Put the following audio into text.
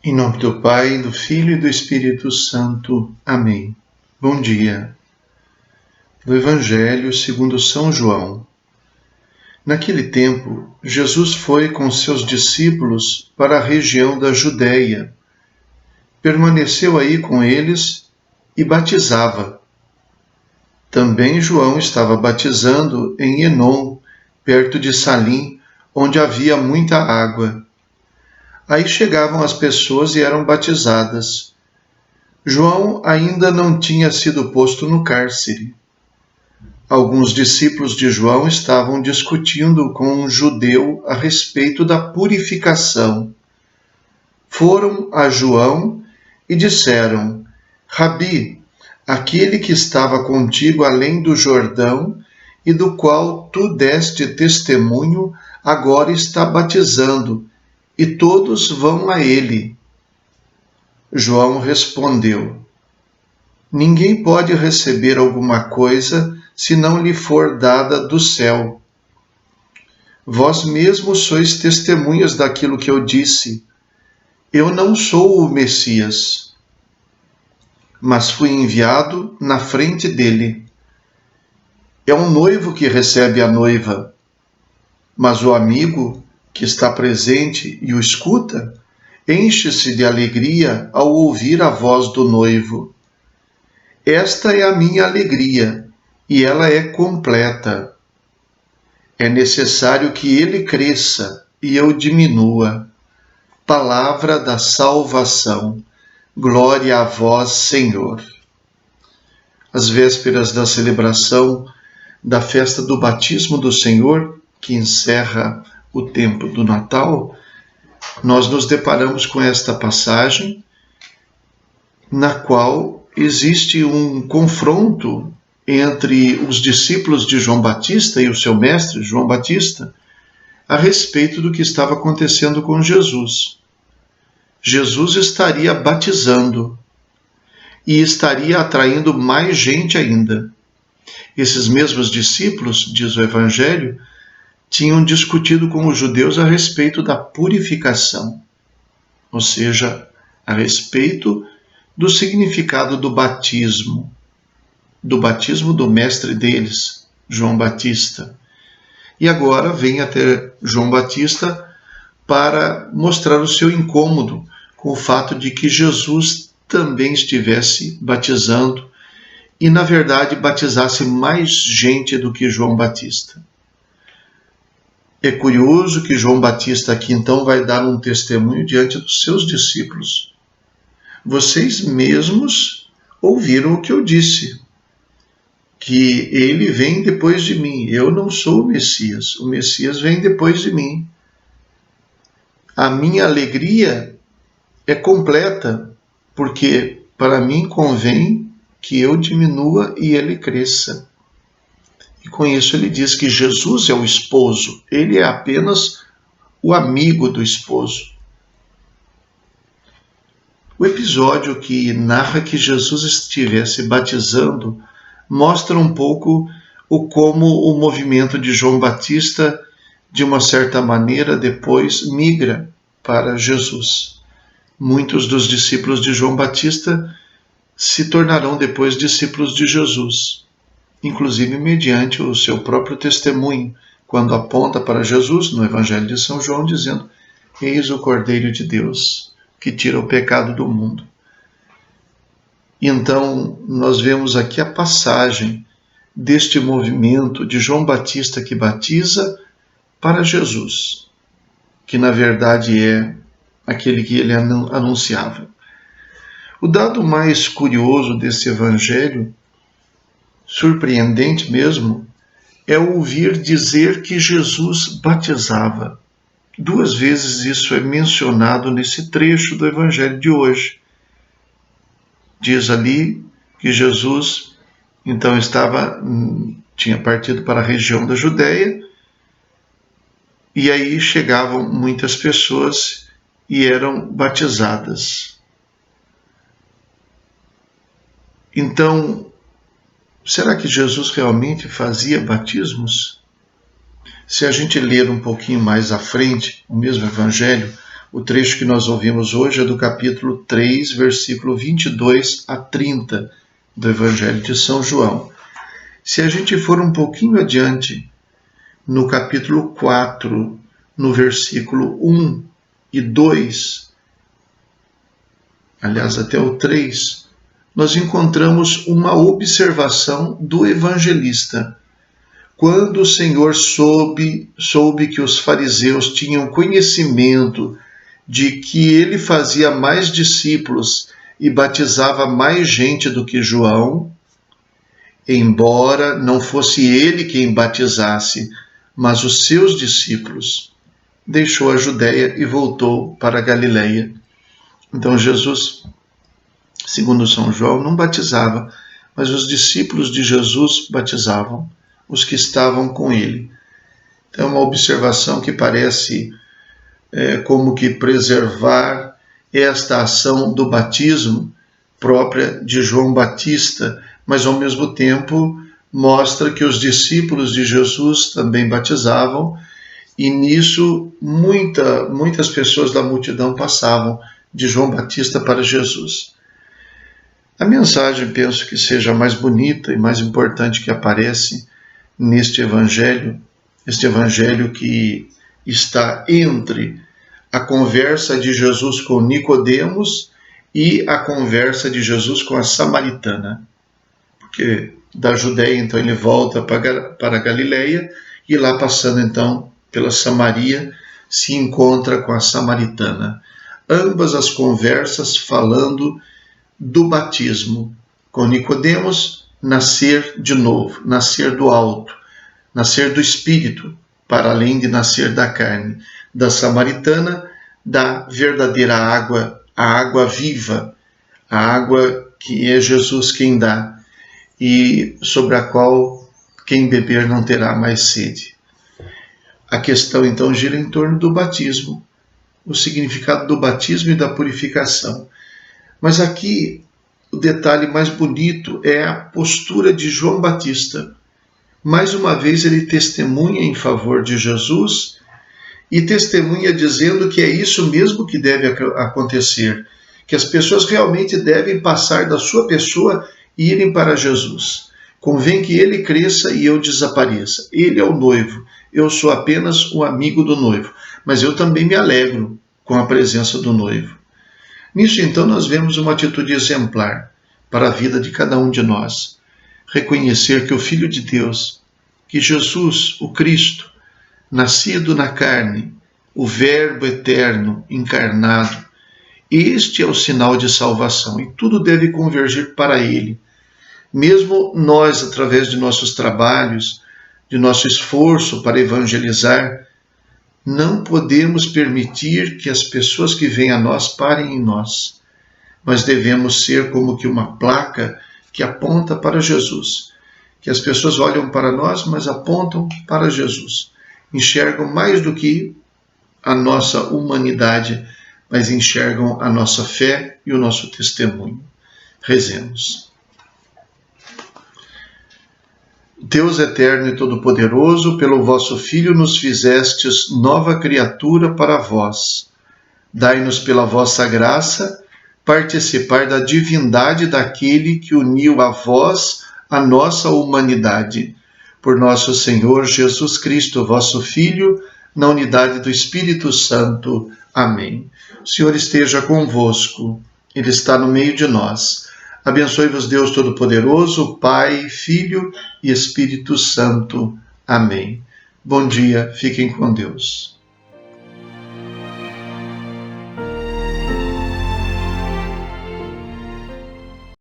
Em nome do Pai, do Filho e do Espírito Santo. Amém. Bom dia. Do Evangelho segundo São João. Naquele tempo, Jesus foi com seus discípulos para a região da Judéia. Permaneceu aí com eles e batizava. Também João estava batizando em Enom, perto de Salim, onde havia muita água. Aí chegavam as pessoas e eram batizadas. João ainda não tinha sido posto no cárcere. Alguns discípulos de João estavam discutindo com um judeu a respeito da purificação. Foram a João e disseram: Rabi, aquele que estava contigo além do Jordão e do qual tu deste testemunho, agora está batizando, e todos vão a ele. João respondeu: Ninguém pode receber alguma coisa se não lhe for dada do céu. Vós mesmos sois testemunhas daquilo que eu disse. Eu não sou o Messias, mas fui enviado na frente dele. É um noivo que recebe a noiva, mas o amigo que está presente e o escuta, enche-se de alegria ao ouvir a voz do noivo. Esta é a minha alegria, e ela é completa. É necessário que ele cresça e eu diminua. Palavra da salvação. Glória a vós, Senhor. Às vésperas da celebração da festa do batismo do Senhor, que encerra o tempo do Natal, nós nos deparamos com esta passagem na qual existe um confronto entre os discípulos de João Batista e o seu mestre, João Batista, a respeito do que estava acontecendo com Jesus. Jesus estaria batizando e estaria atraindo mais gente ainda. Esses mesmos discípulos, diz o Evangelho, tinham discutido com os judeus a respeito da purificação, ou seja, a respeito do significado do batismo do mestre deles, João Batista. E agora vem até João Batista para mostrar o seu incômodo com o fato de que Jesus também estivesse batizando e, na verdade, batizasse mais gente do que João Batista. É curioso que João Batista aqui então vai dar um testemunho diante dos seus discípulos. Vocês mesmos ouviram o que eu disse, que ele vem depois de mim. Eu não sou o Messias vem depois de mim. A minha alegria é completa, porque para mim convém que eu diminua e ele cresça. E com isso ele diz que Jesus é o esposo, ele é apenas o amigo do esposo. O episódio que narra que Jesus estivesse batizando mostra um pouco como o movimento de João Batista, de uma certa maneira, depois migra para Jesus. Muitos dos discípulos de João Batista se tornarão depois discípulos de Jesus, inclusive mediante o seu próprio testemunho, quando aponta para Jesus no Evangelho de São João, dizendo: Eis o Cordeiro de Deus, que tira o pecado do mundo. Então, nós vemos aqui a passagem deste movimento de João Batista que batiza para Jesus, que na verdade é aquele que ele anunciava. O dado mais curioso desse evangelho, surpreendente mesmo, é ouvir dizer que Jesus batizava. 2 vezes isso é mencionado nesse trecho do evangelho de hoje. Diz ali que Jesus então tinha partido para a região da Judéia, e aí chegavam muitas pessoas e eram batizadas. Então, será que Jesus realmente fazia batismos? Se a gente ler um pouquinho mais à frente, o mesmo Evangelho, O trecho que nós ouvimos hoje é do capítulo 3, versículo 22 a 30 do Evangelho de São João. Se a gente for um pouquinho adiante, no capítulo 4, no versículo 1 e 2, aliás, até o 3, nós encontramos uma observação do evangelista. Quando o Senhor soube que os fariseus tinham conhecimento de que ele fazia mais discípulos e batizava mais gente do que João, embora não fosse ele quem batizasse, mas os seus discípulos, deixou a Judéia e voltou para a Galileia. Então Jesus, segundo São João, não batizava, mas os discípulos de Jesus batizavam, os que estavam com ele. Então é uma observação que parece como que preservar esta ação do batismo própria de João Batista, mas ao mesmo tempo mostra que os discípulos de Jesus também batizavam, e nisso muitas pessoas da multidão passavam de João Batista para Jesus. A mensagem, penso que seja a mais bonita e mais importante que aparece neste evangelho, este evangelho que está entre a conversa de Jesus com Nicodemos e a conversa de Jesus com a samaritana. Porque da Judéia, então, ele volta para a Galileia e lá passando, então, pela Samaria, se encontra com a samaritana. Ambas as conversas falando do batismo. Com Nicodemos, nascer de novo, nascer do alto, nascer do Espírito, para além de nascer da carne. Da samaritana, da verdadeira água, a água viva, a água que é Jesus quem dá, e sobre a qual quem beber não terá mais sede. A questão, então, gira em torno do batismo, o significado do batismo e da purificação. Mas aqui, o detalhe mais bonito é a postura de João Batista. Mais uma vez, ele testemunha em favor de Jesus e testemunha dizendo que é isso mesmo que deve acontecer, que as pessoas realmente devem passar da sua pessoa e irem para Jesus. Convém que ele cresça e eu desapareça. Ele é o noivo, eu sou apenas um amigo do noivo, mas eu também me alegro com a presença do noivo. Nisso, então, nós vemos uma atitude exemplar para a vida de cada um de nós. Reconhecer que o Filho de Deus, que Jesus, o Cristo, nascido na carne, o Verbo eterno encarnado, este é o sinal de salvação e tudo deve convergir para ele. Mesmo nós, através de nossos trabalhos, de nosso esforço para evangelizar, não podemos permitir que as pessoas que vêm a nós parem em nós, mas devemos ser como que uma placa que aponta para Jesus, que as pessoas olham para nós, mas apontam para Jesus, enxergam mais do que a nossa humanidade, mas enxergam a nossa fé e o nosso testemunho. Rezemos. Deus eterno e todo-poderoso, pelo vosso Filho nos fizestes nova criatura para vós. Dai-nos pela vossa graça participar da divindade daquele que uniu a vós a nossa humanidade. Por nosso Senhor Jesus Cristo, vosso Filho, na unidade do Espírito Santo. Amém. O Senhor esteja convosco, Ele está no meio de nós. Abençoe-vos Deus Todo-Poderoso, Pai, Filho e Espírito Santo. Amém. Bom dia, fiquem com Deus.